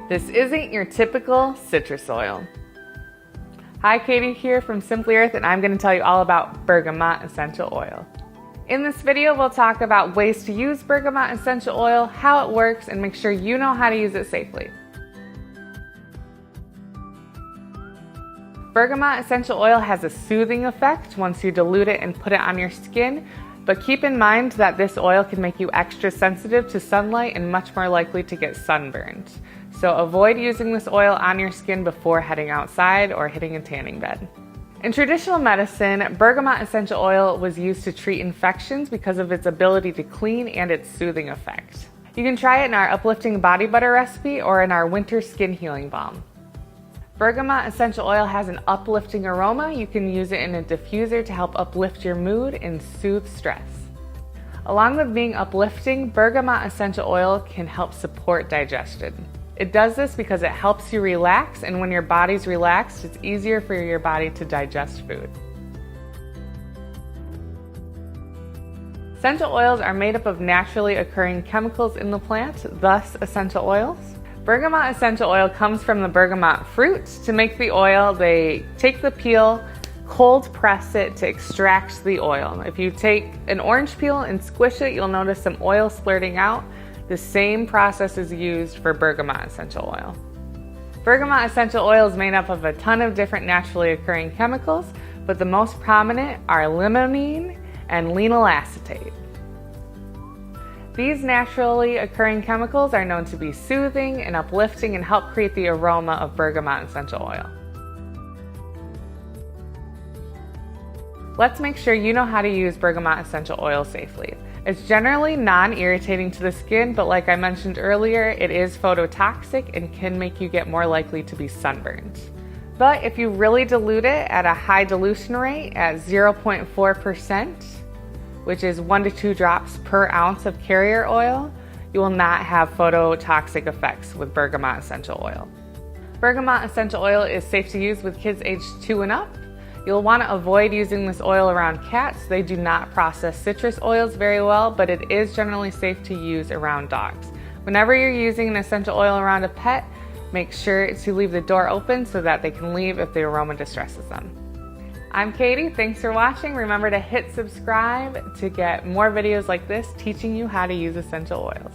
This isn't your typical citrus oil. Hi, Katie here from Simply Earth, and I'm going to tell you all about Bergamot Essential Oil. In this video, we'll talk about ways to use Bergamot Essential Oil, how it works, and make sure you know how to use it safely. Bergamot Essential Oil has a soothing effect once you dilute it and put it on your skin, but keep in mind that this oil can make you extra sensitive to sunlight and much more likely to get sunburned. So avoid using this oil on your skin before heading outside or hitting a tanning bed. In traditional medicine, Bergamot Essential Oil was used to treat infections because of its ability to clean and its soothing effect. You can try it in our uplifting body butter recipe or in our winter skin healing balm. Bergamot Essential Oil has an uplifting aroma. You can use it in a diffuser to help uplift your mood and soothe stress. Along with being uplifting, Bergamot Essential Oil can help support digestion. It does this because it helps you relax, and when your body's relaxed, it's easier for your body to digest food. Essential oils are made up of naturally occurring chemicals in the plant, thus essential oils. Bergamot Essential Oil comes from the bergamot fruit. To make the oil, they take the peel, cold press it to extract the oil. If you take an orange peel and squish it, you'll notice some oil splurting out. The same process is used for Bergamot Essential Oil. Bergamot Essential Oil is made up of a ton of different naturally occurring chemicals, but the most prominent are limonene and linyl acetate. These naturally occurring chemicals are known to be soothing and uplifting and help create the aroma of Bergamot Essential Oil. Let's make sure you know how to use Bergamot Essential Oil safely. It's generally non-irritating to the skin, but like I mentioned earlier, it is phototoxic and can make you get more likely to be sunburned. But if you really dilute it at a high dilution rate at 0.4%, which is 1 to 2 drops per ounce of carrier oil, you will not have phototoxic effects with Bergamot Essential Oil. Bergamot Essential Oil is safe to use with kids aged 2 and up. You'll want to avoid using this oil around cats. They do not process citrus oils very well, but it is generally safe to use around dogs. Whenever you're using an essential oil around a pet, make sure to leave the door open so that they can leave if the aroma distresses them. I'm Katie, thanks for watching. Remember to hit subscribe to get more videos like this teaching you how to use essential oils.